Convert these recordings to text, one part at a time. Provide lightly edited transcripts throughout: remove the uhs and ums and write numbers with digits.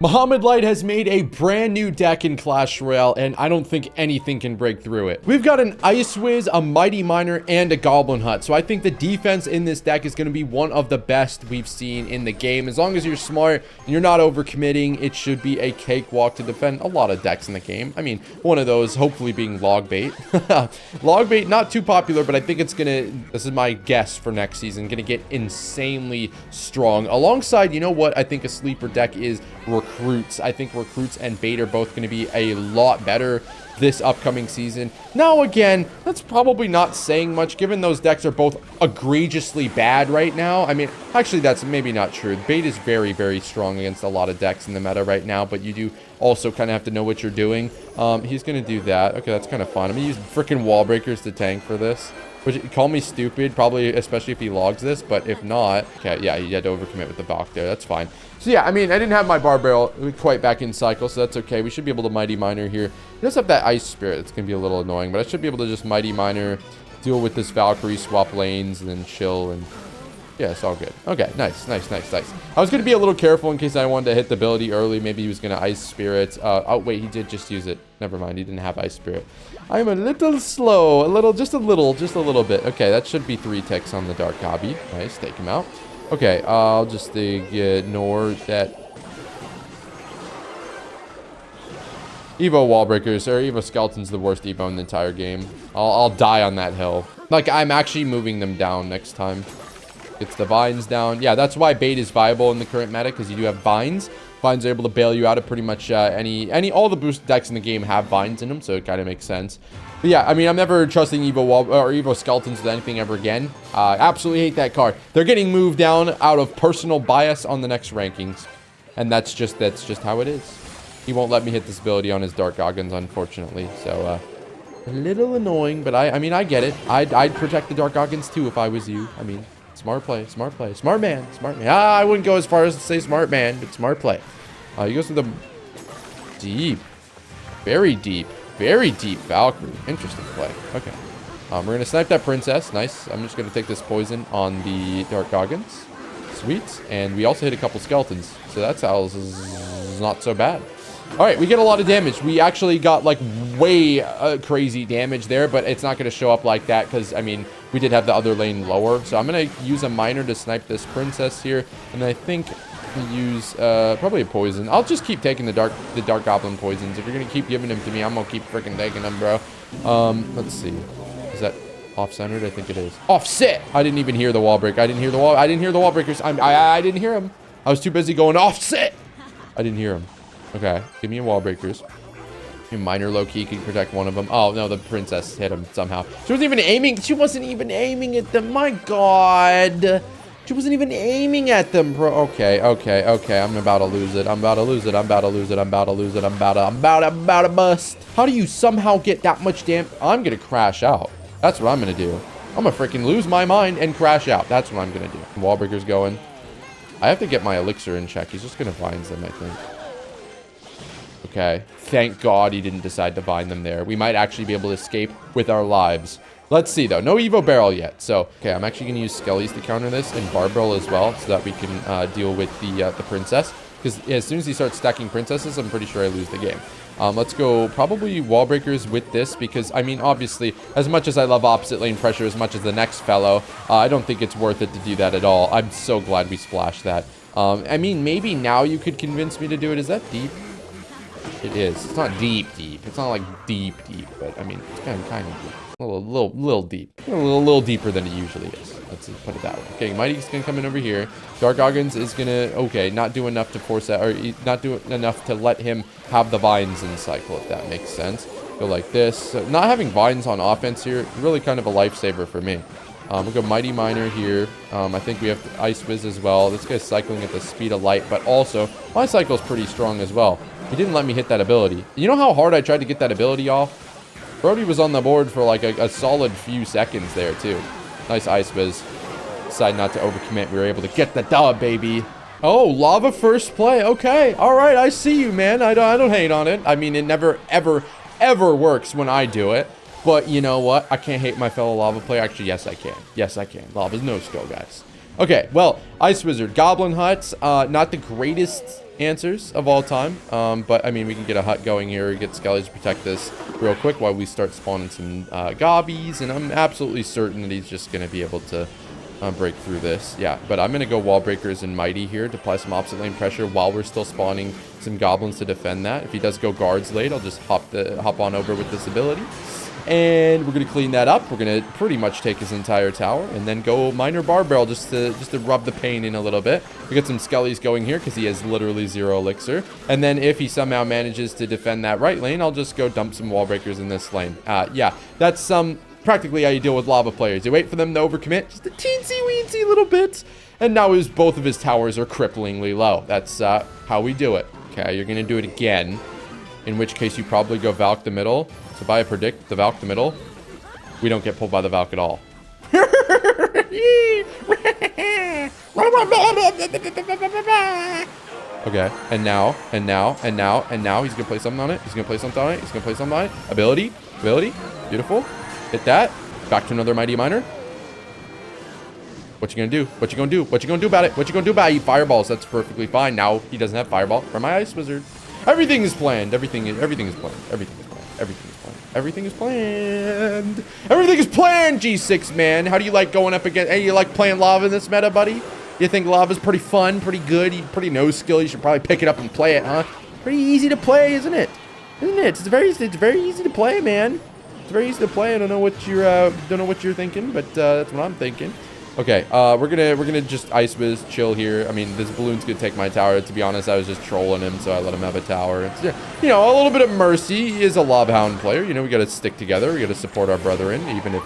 Mohamed Light has made a brand new deck in Clash Royale, and I don't think anything can break through it. We've got an Ice Wiz, a Mighty Miner, and a Goblin Hut. So I think the defense in this deck is going to be one of the best we've seen in the game. As long as you're smart and you're not overcommitting, it should be a cakewalk to defend a lot of decks in the game. I mean, one of those hopefully being Logbait. Logbait, not too popular, but I think it's going to, this is my guess for next season, going to get insanely strong. Alongside, you know what I think a sleeper deck is? Recruits. I think Recruits and Bait are both going to be a lot better this upcoming season. Now again, that's probably not saying much given those decks are both egregiously bad right now. I mean, actually that's maybe not true. Bait is very, very strong against a lot of decks in the meta right now, but you do also kind of have to know what you're doing. He's going to do that. Okay, that's kind of fun. I'm going to use freaking wall breakers to tank for this. Which, call me stupid, probably, especially if he logs this, but if not, okay, yeah, he had to overcommit with the Bach there. That's fine. So yeah, I mean, I didn't have my bar barrel quite back in cycle, so that's okay. We should be able to Mighty Miner here. He does have that Ice Spirit. That's going to be a little annoying, but I should be able to just Mighty Miner, deal with this Valkyrie, swap lanes, and then chill, and yeah, it's all good. Okay, nice, nice, nice, nice. I was going to be a little careful in case I wanted to hit the ability early. Maybe he was going to Ice Spirit. Oh, wait, he did just use it. Never mind, he didn't have Ice Spirit. I'm a little slow. Just a little bit. Okay, that should be 3 ticks on the Dark Hobby. Nice, take him out. Okay, I'll just ignore that. Evo wall breakers, or Evo skeleton's the worst Evo in the entire game. I'll die on that hill. Like, I'm actually moving them down next time. Gets the vines down. Yeah, that's why Bait is viable in the current meta, because you do have vines. Vines are able to bail you out of pretty much all the boost decks in the game have vines in them, so it kind of makes sense. But yeah, I mean, I'm never trusting Evo wall or Evo skeletons with anything ever again. Absolutely hate that card. They're getting moved down out of personal bias on the next rankings, and that's just how it is. He won't let me hit this ability on his Dark Goggins, unfortunately. So a little annoying, but I mean, I get it. I'd protect the Dark Goggins too if I was you. I mean, smart play, smart play, smart man, smart man. I wouldn't go as far as to say smart man, but smart play. He goes for the deep, very deep Valkyrie. Interesting play. Okay. We're going to snipe that princess. Nice. I'm just going to take this poison on the Dark Goggins. Sweet. And we also hit a couple skeletons. So that's not so bad. All right, we get a lot of damage. We actually got like way crazy damage there, but it's not going to show up like that because, I mean, we did have the other lane lower. So I'm going to use a miner to snipe this princess here. And I think we use probably a poison. I'll just keep taking the dark goblin poisons. If you're going to keep giving them to me, I'm going to keep freaking taking them, bro. Let's see. Is that off-centered? I think it is. Offset! I didn't even hear the wall break. I didn't hear the wall breakers. I didn't hear them. I was too busy going offset. I didn't hear them. Okay, give me a wall breakers. Miner low-key can protect one of them. Oh, no, the princess hit him somehow. She wasn't even aiming. She wasn't even aiming at them. My God. She wasn't even aiming at them, bro. Okay. I'm about to lose it. I'm about to bust. How do you somehow get that much damage? I'm going to crash out. That's what I'm going to do. I'm going to freaking lose my mind and crash out. That's what I'm going to do. Wall breaker's going. I have to get my elixir in check. He's just going to vines them, I think. Okay. Thank God he didn't decide to vine them there. We might actually be able to escape with our lives. Let's see, though. No Evo Barrel yet. So, okay, I'm actually going to use Skellies to counter this and Barbell as well so that we can deal with the princess. Because as soon as he starts stacking princesses, I'm pretty sure I lose the game. Let's go probably wall breakers with this because, I mean, obviously, as much as I love opposite lane pressure, as much as the next fellow, I don't think it's worth it to do that at all. I'm so glad we splashed that. I mean, maybe now you could convince me to do it. Is that deep? It is. It's not deep. It's not like deep, but I mean, it's kind of deep. A little deep. A little deeper than it usually is. Let's put it that way. Okay, Mighty's gonna come in over here. Dark Goggins is gonna, okay, not do enough to force that, or not do enough to let him have the vines in cycle, if that makes sense. Go like this. So not having vines on offense here, really kind of a lifesaver for me. We'll go Mighty Miner here. I think we have Ice Wiz as well. This guy's cycling at the speed of light, but also my cycle is pretty strong as well. He didn't let me hit that ability. You know how hard I tried to get that ability off? Brody was on the board for like a solid few seconds there too. Nice Ice Wiz. Decided not to overcommit. We were able to get the dub, baby. Oh, lava first play. Okay. All right. I see you, man. I don't hate on it. I mean, it never, ever works when I do it. But you know what? I can't hate my fellow lava player. Actually, yes, I can. Yes, I can. Lava's no skill, guys. Okay. Well, Ice Wizard, Goblin Huts. Not the greatest answers of all time. But, I mean, we can get a hut going here, get skellies to protect this real quick while we start spawning some gobbies. And I'm absolutely certain that he's just going to be able to break through this. Yeah, but I'm going to go wall breakers and mighty here to apply some opposite lane pressure while we're still spawning some goblins to defend that. If he does go guards late, I'll just hop on over with this ability. And we're going to clean that up. We're going to pretty much take his entire tower and then go minor bar barrel just to rub the pain in a little bit. We get some skellies going here because he has literally 0 elixir. And then if he somehow manages to defend that right lane, I'll just go dump some wall breakers in this lane. Yeah, that's practically how you deal with lava players. You wait for them to overcommit just a teensy-weensy little bit. And now both of his towers are cripplingly low. That's how we do it. Okay, you're going to do it again. In which case you probably go Valk the middle. So by a predict, the Valk the middle, we don't get pulled by the Valk at all. Okay, and now, he's gonna play something on it. He's gonna play something on it. Ability, beautiful. Hit that. Back to another mighty miner. What you gonna do? What you gonna do about it? He fireballs. That's perfectly fine. Now he doesn't have fireball for my ice wizard. Everything is planned. Everything is planned, G6, man. How do you like going up against... Hey, you like playing lava in this meta, buddy? You think lava's pretty fun, pretty good, pretty no skill? You should probably pick it up and play it, huh? Pretty easy to play, isn't it? It's very easy to play, man. It's very easy to play. I don't know what you're thinking, but that's what I'm thinking. Okay, we're gonna just ice whiz, chill here. I mean, this balloon's gonna take my tower. To be honest, I was just trolling him, so I let him have a tower. It's, you know, a little bit of mercy. He is a lava hound player. You know, we gotta stick together. We gotta support our brethren, even if,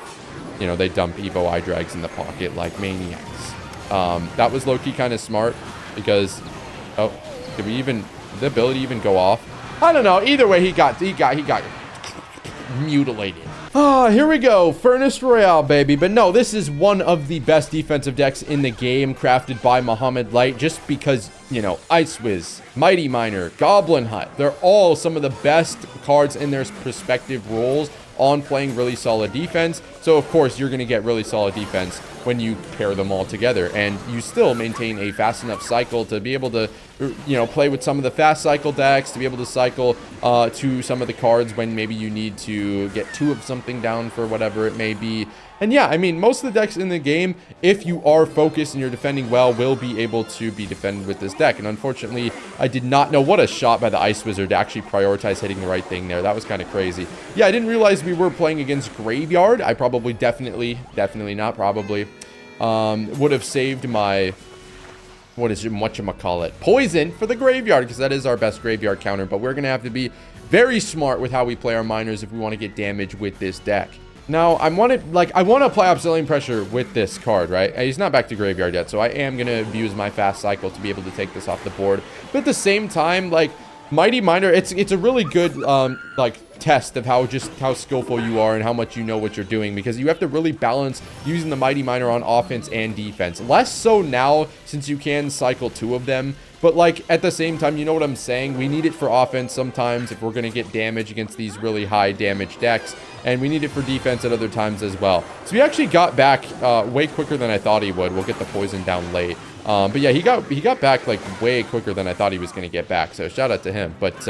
you know, they dump Evo eye drags in the pocket like maniacs. That was low-key kind of smart because, did the ability even go off? I don't know. Either way, he got mutilated. Here we go. Furnace Royale, baby. But no, this is one of the best defensive decks in the game, crafted by Mohamed Light, just because, you know, Ice Wiz, Mighty Miner, Goblin Hut, they're all some of the best cards in their respective roles on playing really solid defense. So, of course, you're going to get really solid defense when you pair them all together. And you still maintain a fast enough cycle to be able to, you know, play with some of the fast cycle decks, to be able to cycle to some of the cards when maybe you need to get 2 of something down for whatever it may be. And yeah, I mean, most of the decks in the game, if you are focused and you're defending well, will be able to be defended with this deck. And unfortunately, I did not know what a shot by the Ice Wizard to actually prioritize hitting the right thing there. That was kind of crazy. Yeah, I didn't realize we were playing against Graveyard. I probably definitely not probably, would have saved my... whatchamacallit, poison for the Graveyard, because that is our best Graveyard counter. But we're going to have to be very smart with how we play our miners if we want to get damage with this deck. Now, I want to apply obsidian pressure with this card, right? He's not back to Graveyard yet, so I am going to use my fast cycle to be able to take this off the board. But at the same time, like, Mighty Miner, it's a really good, test of how skillful you are and how much you know what you're doing, because you have to really balance using the Mighty Miner on offense and defense. Less so now, since you can cycle 2 of them. But, like, at the same time, you know what I'm saying? We need it for offense sometimes if we're going to get damage against these really high damage decks. And we need it for defense at other times as well. So he actually got back way quicker than I thought he would. We'll get the poison down late. But yeah, he got back, like, way quicker than I thought he was going to get back. So shout out to him. But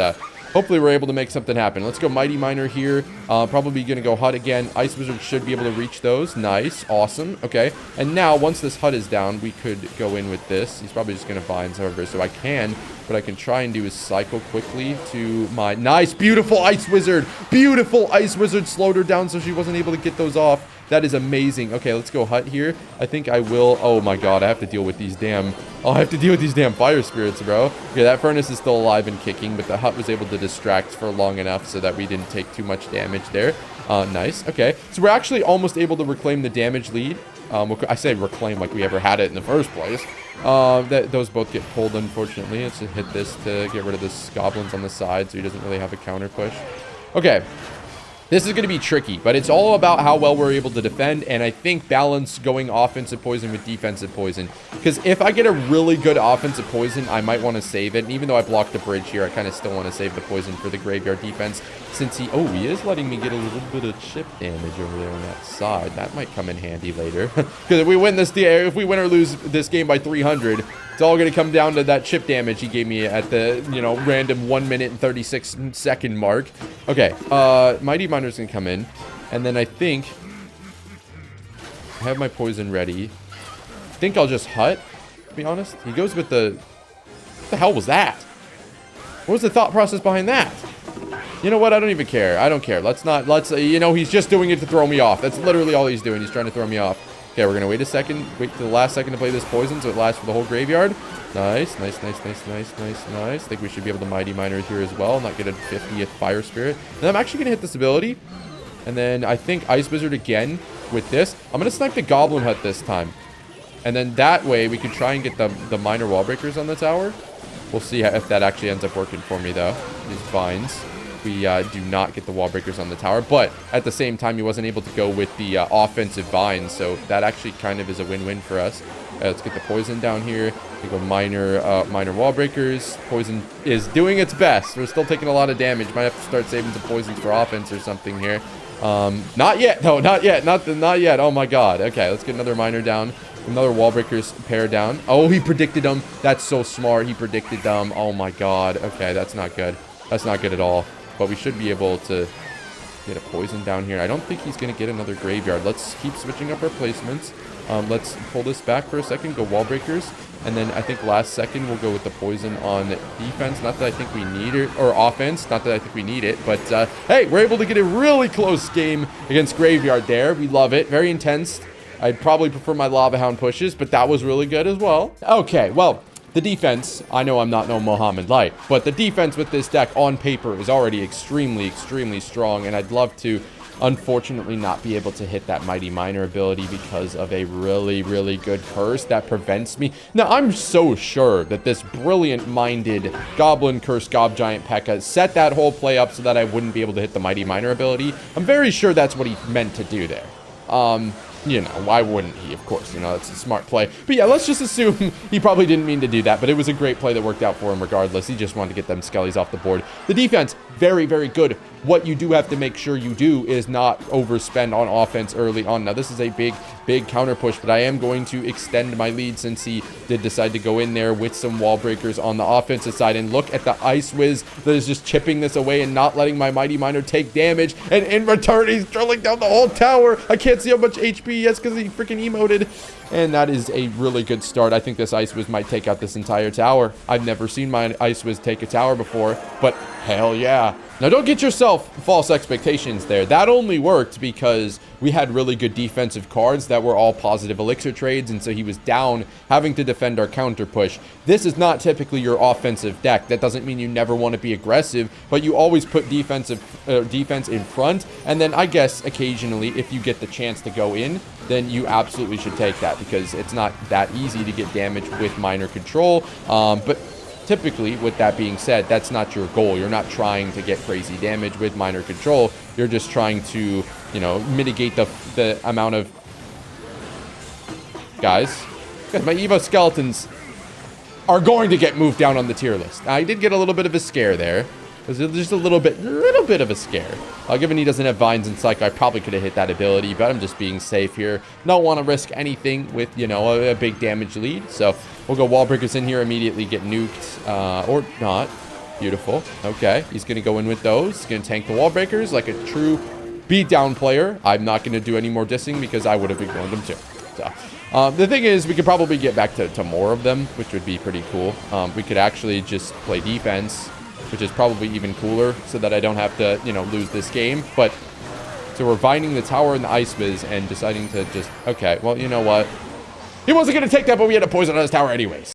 hopefully we're able to make something happen. Let's go Mighty Miner here. Probably going to go Hut again. Ice Wizard should be able to reach those. Nice. Awesome. Okay. And now, once this Hut is down, we could go in with this. He's probably just going to Vines, however. So what I can try and do is cycle quickly to my... Nice. Beautiful Ice Wizard. Beautiful Ice Wizard slowed her down so she wasn't able to get those off. That is amazing. Okay, let's go Hut here. I think I will... Oh my god, I have to deal with these damn... I have to deal with these damn fire spirits, bro. Okay, that furnace is still alive and kicking, but the Hut was able to distract for long enough so that we didn't take too much damage there. Nice. Okay, so we're actually almost able to reclaim the damage lead. I say reclaim like we ever had it in the first place. Those both get pulled, unfortunately. Let's just hit this to get rid of this goblins on the side so he doesn't really have a counter push. Okay. This is going to be tricky, but it's all about how well we're able to defend, and I think balance going offensive poison with defensive poison. Because if I get a really good offensive poison, I might want to save it. And even though I blocked the bridge here, I kind of still want to save the poison for the Graveyard defense, since he is letting me get a little bit of chip damage over there on that side. That might come in handy later. Because if we win or lose this game by 300, It's all going to come down to that chip damage he gave me at the, you know, random 1 minute and 36 second mark. Okay, Mighty Miner's going to come in. And then I think I have my poison ready. I think I'll just hut, to be honest. He goes with the... What the hell was that? What was the thought process behind that? You know what? I don't even care. I don't care. Let's, you know, he's just doing it to throw me off. That's literally all he's doing. He's trying to throw me off. Okay, we're going to wait a second. Wait till the last second to play this poison so it lasts for the whole graveyard. Nice, nice, nice, nice, nice, nice, nice. I think we should be able to Mighty Miner here as well. Not get a 50th Fire Spirit. And I'm actually going to hit this ability. And then I think Ice Wizard again with this. I'm going to snipe the Goblin Hut this time. And then that way we can try and get the Minor Wall Breakers on the tower. We'll see if that actually ends up working for me, though. These vines. We do not get the wall breakers on the tower, but at the same time, he wasn't able to go with the offensive vines, so that actually kind of is a win-win for us. Let's get the poison down here. We go minor wall breakers. Poison is doing its best. We're still taking a lot of damage. Might have to start saving some poisons for offense or something here. Not yet, though. Not yet. Not yet. Oh my God. Okay, let's get another miner down. Another wall breakers pair down. Oh, he predicted them. That's so smart. He predicted them. Oh my God. Okay, that's not good. That's not good at all. But we should be able to get a poison down here. I don't think he's going to get another graveyard. Let's keep switching up our placements. Let's pull this back for a second. Go wall breakers. And then I think last second we'll go with the poison on defense. Not that I think we need it. Or offense. Not that I think we need it. But hey, we're able to get a really close game against Graveyard there. We love it. Very intense. I'd probably prefer my Lava Hound pushes. But that was really good as well. Okay, well... The defense, I know I'm not no Mohamed Light, but the defense with this deck on paper is already extremely, extremely strong, and I'd love to, unfortunately, not be able to hit that Mighty Miner ability because of a really, really good curse that prevents me. Now, I'm so sure that this brilliant-minded Goblin Curse Gob Giant P.E.K.K.A. set that whole play up so that I wouldn't be able to hit the Mighty Miner ability. I'm very sure that's what he meant to do there. You know, why wouldn't he? Of course, you know, it's a smart play. But yeah, let's just assume he probably didn't mean to do that, but it was a great play that worked out for him regardless. He just wanted to get them skellies off the board. The defense, very, very good. What you do have to make sure you do is not overspend on offense early on. Now, this is a big, big counter push, but I am going to extend my lead since he did decide to go in there with some wall breakers on the offensive side. And look at the Ice Wiz that is just chipping this away and not letting my Mighty Miner take damage. And in return, he's drilling down the whole tower. I can't see how much HP he has because he freaking emoted. And that is a really good start. I think this Ice Wiz might take out this entire tower. I've never seen my Ice Wiz take a tower before, but hell yeah. Now, don't get yourself false expectations there. That only worked because we had really good defensive cards that were all positive elixir trades, and so he was down having to defend our counter push. This is not typically your offensive deck. That doesn't mean you never want to be aggressive, but you always put defense in front, and then I guess occasionally if you get the chance to go in, then you absolutely should take that because it's not that easy to get damage with minor control. But typically, with that being said, that's not your goal. You're not trying to get crazy damage with minor control. You're just trying to, you know, mitigate the amount of... Guys, my Evo skeletons are going to get moved down on the tier list. Now, I did get a little bit of a scare there. It was just a little bit of a scare. Given he doesn't have vines and psych, I probably could have hit that ability, but I'm just being safe here. Don't want to risk anything with, you know, a big damage lead. So we'll go wall breakers in here, immediately get nuked, or not. Beautiful. Okay, he's going to go in with those. He's going to tank the wall breakers like a true beatdown player. I'm not going to do any more dissing because I would have ignored them too. So, the thing is, we could probably get back to more of them, which would be pretty cool. We could actually just play defense, which is probably even cooler, so that I don't have to, you know, lose this game. But, so we're binding the tower and the Ice Viz and deciding to just, okay, well, you know what? He wasn't going to take that, but we had a poison on his tower anyways.